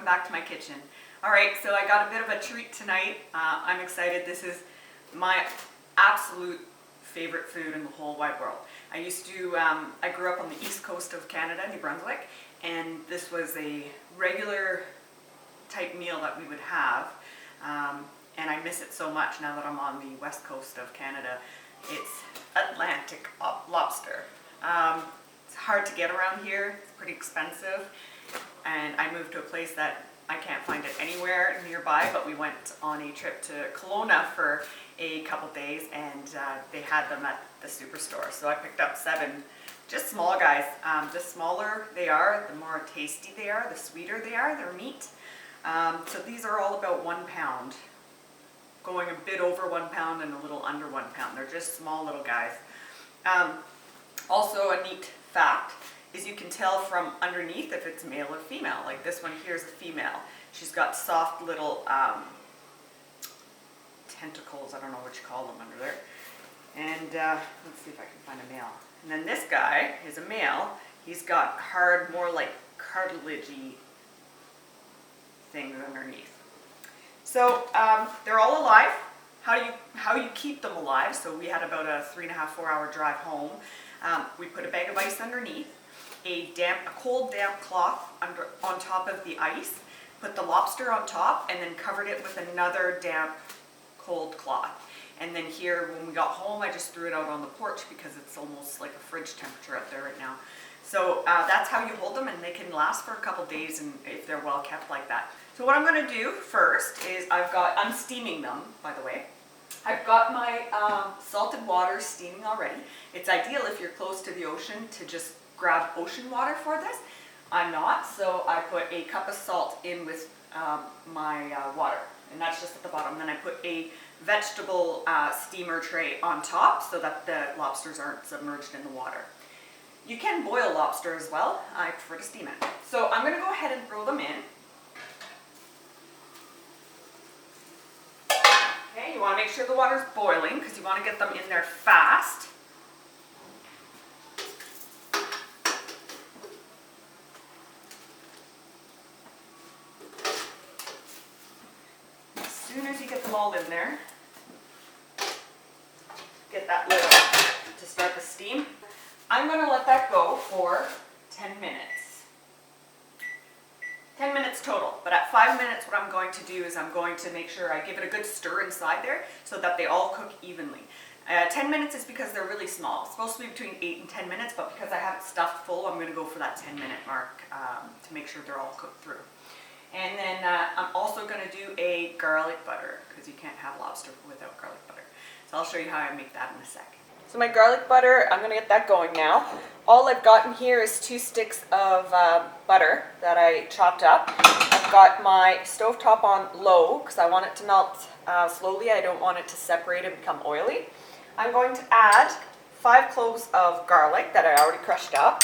welcome back to my kitchen. Alright, so I got a bit of a treat tonight. I'm excited. This is my absolute favorite food in the whole wide world. I grew up on the east coast of Canada, New Brunswick, and this was a regular type meal that we would have, and I miss it so much now that I'm on the west coast of Canada. It's Atlantic lobster. It's hard to get around here, it's pretty expensive, and I moved to a place that I can't find it anywhere nearby, but we went on a trip to Kelowna for a couple days, and they had them at the superstore. So I picked up 7 just small guys. The smaller they are, the more tasty they are, the sweeter they are, their meat. So these are all about 1 pound, going a bit over 1 pound and a little under 1 pound. They're just small little guys. Also a neat fact is you can tell from underneath if it's male or female. Like this one here is a female. She's got soft little tentacles, I don't know what you call them under there. And let's see if I can find a male. And then this guy is a male. He's got hard, more like cartilagey things underneath. So they're all alive. How you keep them alive? So we had about a 3.5–4 hour drive home. We put a bag of ice underneath, a cold damp cloth on top of the ice, put the lobster on top, and then covered it with another damp cold cloth. And then here, when we got home, I just threw it out on the porch because it's almost like a fridge temperature up there right now. So that's how you hold them, and they can last for a couple days, and if they're well kept like that. So what I'm going to do first is I'm steaming them, by the way. I've got my salted water steaming already. It's ideal if you're close to the ocean to just grab ocean water for this. I'm not, so I put a cup of salt in with my water, and that's just at the bottom. Then I put a vegetable steamer tray on top so that the lobsters aren't submerged in the water. You can boil lobster as well. I prefer to steam it. So I'm going to go ahead and throw them in. Okay, you want to make sure the water's boiling because you want to get them in there fast. As soon as you get them all in there, get that lid on to start the steam. I'm going to let that go for 10 minutes. 10 minutes total, but at 5 minutes what I'm going to do is I'm going to make sure I give it a good stir inside there so that they all cook evenly. 10 minutes is because they're really small. It's supposed to be between 8 and 10 minutes, but because I have it stuffed full, I'm going to go for that 10-minute mark to make sure they're all cooked through. And then I'm also going to do a garlic butter because you can't have lobster without garlic butter. So I'll show you how I make that in a second. So my garlic butter, I'm going to get that going now. All I've got in here is 2 sticks of butter that I chopped up. I've got my stovetop on low because I want it to melt slowly. I don't want it to separate and become oily. I'm going to add 5 cloves of garlic that I already crushed up.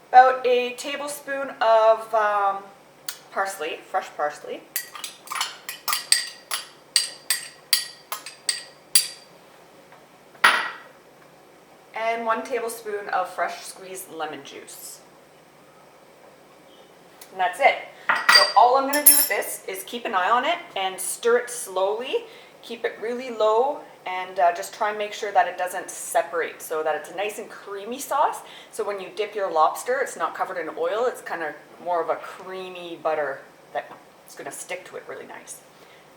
About a tablespoon of parsley, fresh parsley. And 1 tablespoon of fresh squeezed lemon juice. And that's it. So all I'm going to do with this is keep an eye on it and stir it slowly. Keep it really low and just try and make sure that it doesn't separate so that it's a nice and creamy sauce. So when you dip your lobster, it's not covered in oil. It's kind of more of a creamy butter that's going to stick to it really nice.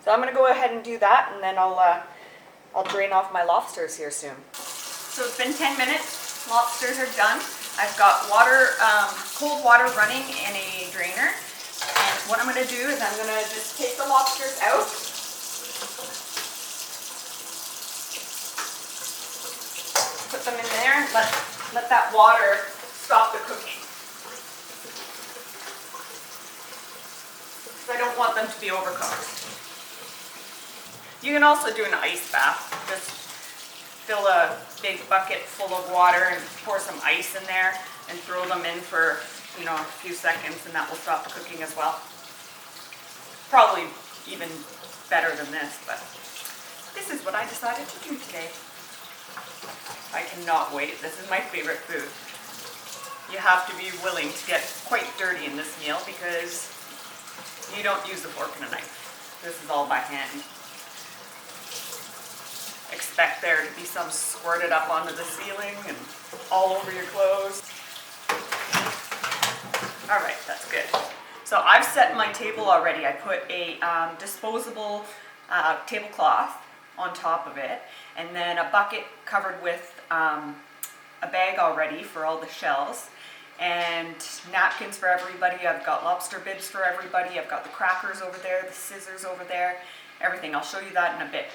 So I'm going to go ahead and do that, and then I'll drain off my lobsters here soon. So it's been 10 minutes, lobsters are done. I've got water, cold water running in a drainer. And what I'm going to do is I'm going to just take the lobsters out. Put them in there and let that water stop the cooking. Because I don't want them to be overcooked. You can also do an ice bath. Just fill a big bucket full of water and pour some ice in there and throw them in for, a few seconds, and that will stop the cooking as well. Probably even better than this, but this is what I decided to do today. I cannot wait. This is my favorite food. you have to be willing to get quite dirty in this meal because you don't use a fork and a knife. This is all by hand. Expect there to be some squirted up onto the ceiling and all over your clothes. All right, that's good. So I've set my table already. I put a disposable tablecloth on top of it, and then a bucket covered with a bag already for all the shells, and napkins for everybody. I've got lobster bibs for everybody. I've got the crackers over there, the scissors over there, everything. I'll show you that in a bit.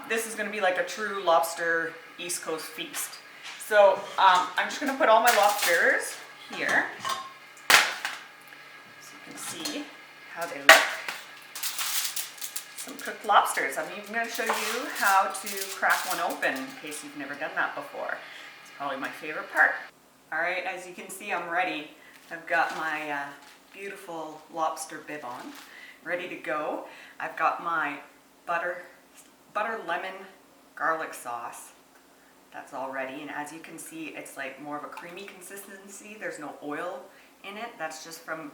This is going to be like a true lobster East Coast feast. So I'm just going to put all my lobsters here so you can see how they look. Some cooked lobsters. I'm even going to show you how to crack one open in case you've never done that before. It's probably my favorite part. All right, as you can see, I'm ready. I've got my beautiful lobster bib on, ready to go. I've got my butter lemon garlic sauce. That's all ready, and as you can see, it's like more of a creamy consistency. There's no oil in it. That's just from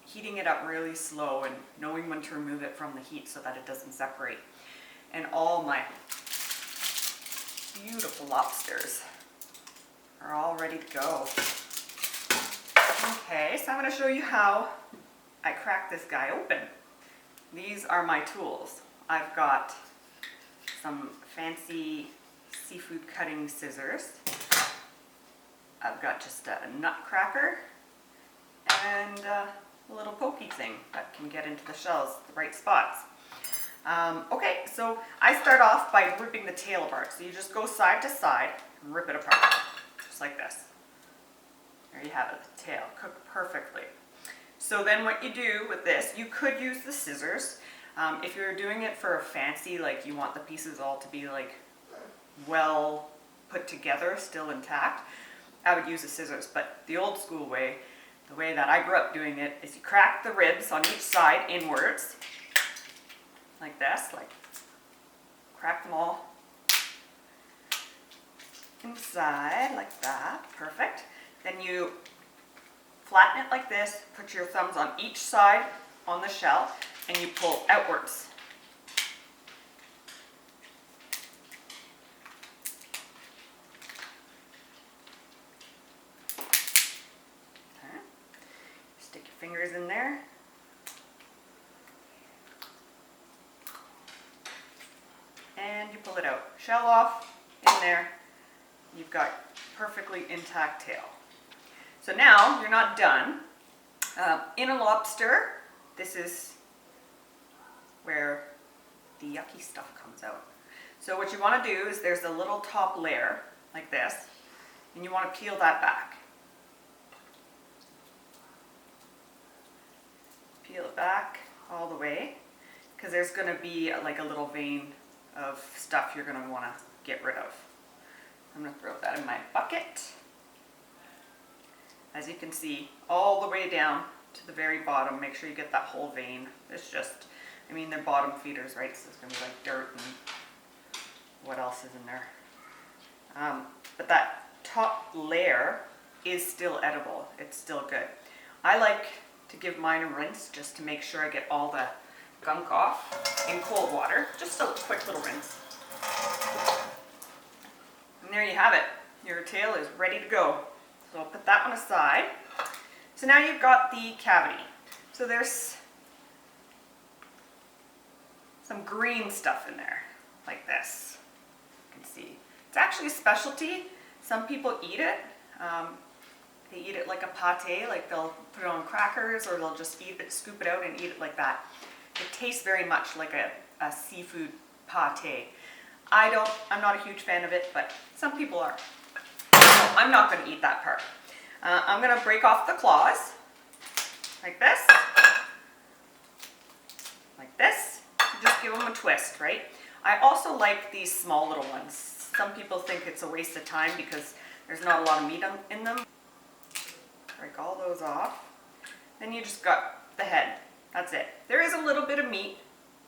heating it up really slow and knowing when to remove it from the heat so that it doesn't separate. And all my beautiful lobsters are all ready to go. Okay, so I'm going to show you how I crack this guy open. These are my tools. I've got some fancy seafood cutting scissors. I've got just a nut cracker and a little pokey thing that can get into the shells, the right spots. Okay, so I start off by ripping the tail apart. So you just go side to side and rip it apart, just like this. There you have it, the tail, cooked perfectly. So then what you do with this, you could use the scissors. If you're doing it for a fancy, like you want the pieces all to be like well put together, still intact, I would use the scissors. But the old school way, the way that I grew up doing it, is you crack the ribs on each side inwards, like this, like crack them all inside like that, perfect. Then you flatten it like this, put your thumbs on each side on the shell, and you pull outwards. Okay. Stick your fingers in there. And you pull it out. Shell off, in there. You've got perfectly intact tail. So now you're not done. In a lobster, this is where the yucky stuff comes out. So what you want to do is there's a little top layer like this, and you want to peel that back. Peel it back all the way, because there's going to be like a little vein of stuff you're going to want to get rid of. I'm going to throw that in my bucket. As you can see, all the way down to the very bottom, make sure you get that whole vein. It's just, I mean, they're bottom feeders, right? So it's going to be like dirt and what else is in there. But that top layer is still edible. It's still good. I like to give mine a rinse just to make sure I get all the gunk off in cold water. Just a quick little rinse. And there you have it. Your tail is ready to go. So I'll put that one aside. So now you've got the cavity. So there's some green stuff in there, like this. You can see. It's actually a specialty. Some people eat it. They eat it like a pate, like they'll put it on crackers, or they'll just eat it, scoop it out and eat it like that. It tastes very much like a seafood pate. I'm not a huge fan of it, but some people are. So I'm not going to eat that part. I'm going to break off the claws, like this. Like this. Just give them a twist, right? I also like these small little ones. Some people think it's a waste of time because there's not a lot of meat in them. Break all those off. Then you just got the head. That's it. There is a little bit of meat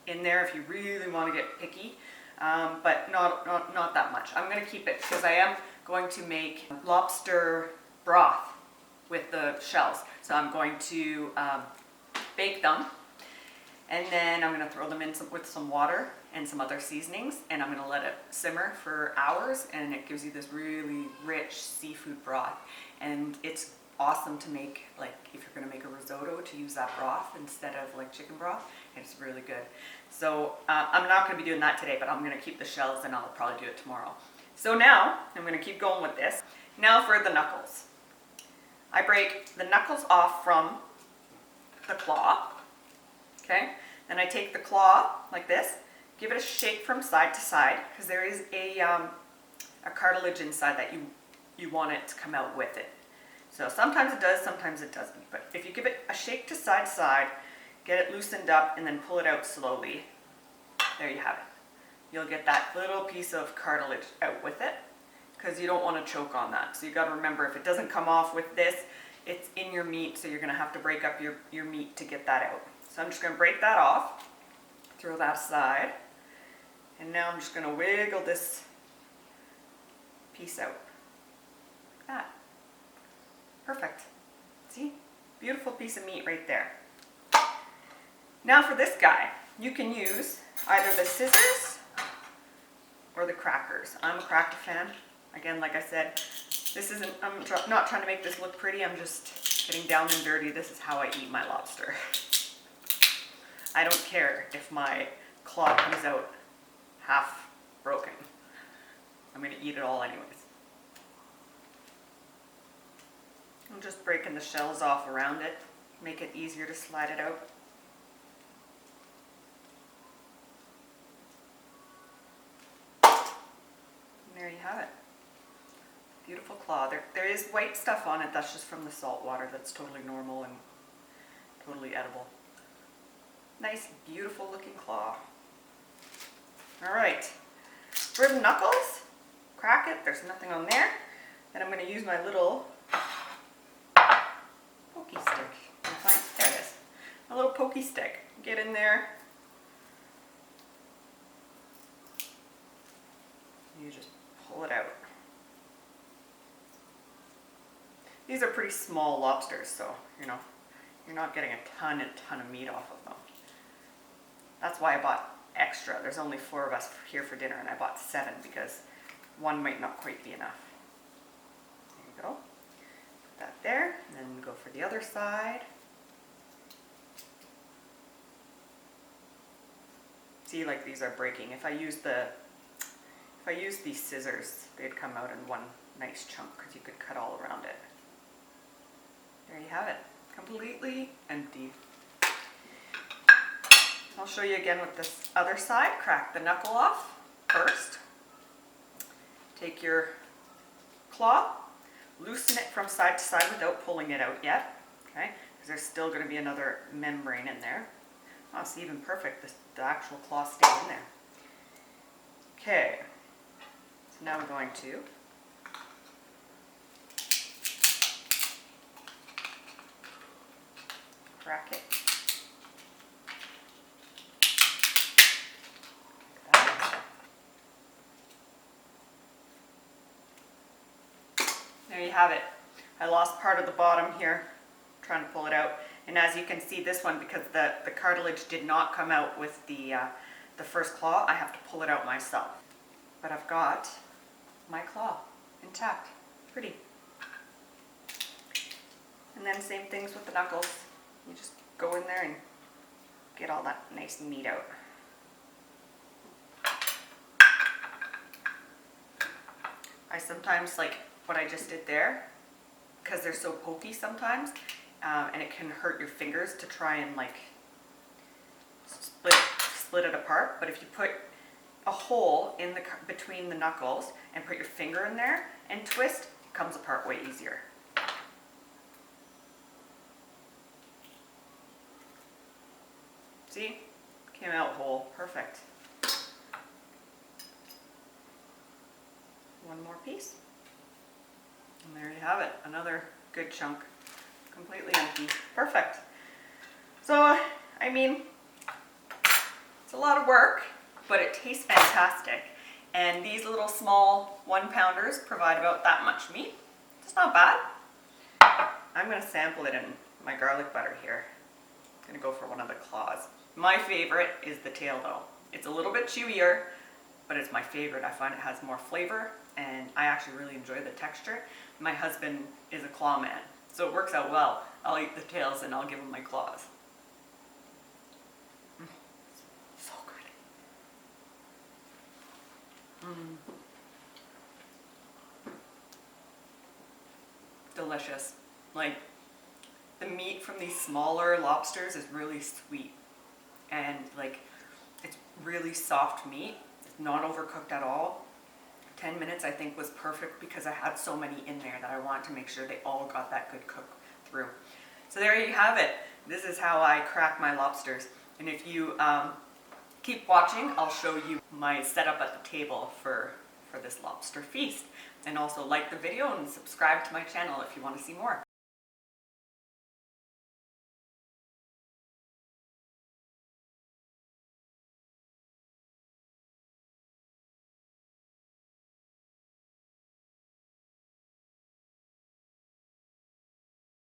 in there if you really want to get picky, but not that much. I'm going to keep it because I am going to make lobster broth with the shells. So I'm going to bake them, and then I'm going to throw them in with some water and some other seasonings, and I'm going to let it simmer for hours, and it gives you this really rich seafood broth. And it's awesome to make, like if you're going to make a risotto, to use that broth instead of like chicken broth. It's really good. So I'm not going to be doing that today, but I'm going to keep the shells, and I'll probably do it tomorrow. So now I'm going to keep going with this. Now for the knuckles. I break the knuckles off from the claw. Okay, then I take the claw like this, give it a shake from side to side, because there is a cartilage inside that you want it to come out with it. So sometimes it does, sometimes it doesn't. But if you give it a shake to side, get it loosened up, and then pull it out slowly, there you have it. You'll get that little piece of cartilage out with it, because you don't want to choke on that. So you got to remember, if it doesn't come off with this, it's in your meat, so you're going to have to break up your meat to get that out. So I'm just going to break that off, throw that aside, and now I'm just going to wiggle this piece out. Like that. Perfect. See? Beautiful piece of meat right there. Now for this guy, you can use either the scissors or the crackers. I'm a cracker fan. Again, like I said, I'm not trying to make this look pretty, I'm just getting down and dirty. This is how I eat my lobster. I don't care if my claw comes out half broken. I'm going to eat it all anyways. I'm just breaking the shells off around it, make it easier to slide it out. And there you have it. Beautiful claw. There is white stuff on it, that's just from the salt water. That's totally normal and totally edible. Nice, beautiful looking claw. All right, for the knuckles, crack it, there's nothing on there. Then I'm going to use my little pokey stick. There it is. A little pokey stick. Get in there. You just pull it out. These are pretty small lobsters, so you're not getting a ton of meat off of them. That's why I bought extra. There's only 4 of us here for dinner, and I bought 7 because 1 might not quite be enough. There you go. Put that there, and then go for the other side. See, like these are breaking. If I use these scissors, they'd come out in one nice chunk because you could cut all around it. There you have it, completely empty. I'll show you again with this other side. Crack the knuckle off first. Take your claw, loosen it from side to side without pulling it out yet, okay? Because there's still going to be another membrane in there. Oh, it's even perfect. The actual claw stayed in there. Okay, so now I'm going to crack it. There you have it. I lost part of the bottom here, trying to pull it out. And as you can see, this one, because the cartilage did not come out with the first claw, I have to pull it out myself. But I've got my claw intact. Pretty. And then same things with the knuckles. You just go in there and get all that nice meat out. I sometimes like what I just did there, because they're so pokey sometimes, and it can hurt your fingers to try and like split it apart. But if you put a hole in between the knuckles and put your finger in there and twist, it comes apart way easier. See? Came out whole. Perfect. One more piece. And there you have it. Another good chunk. Completely empty. Perfect. So, I mean, it's a lot of work, but it tastes fantastic. And these little small 1-pounders provide about that much meat. It's not bad. I'm gonna sample it in my garlic butter here. I'm gonna go for one of the claws. My favorite is the tail though. It's a little bit chewier, but it's my favorite. I find it has more flavor and I actually really enjoy the texture. My husband is a claw man, so it works out well. I'll eat the tails and I'll give him my claws. So good. Delicious. Like, the meat from these smaller lobsters is really sweet and like it's really soft meat. It's not overcooked at all. 10 minutes I think was perfect because I had so many in there that I wanted to make sure they all got that good cook through. So there you have it. This is how I crack my lobsters. And if you keep watching, I'll show you my setup at the table for this lobster feast. And also like the video and subscribe to my channel if you want to see more.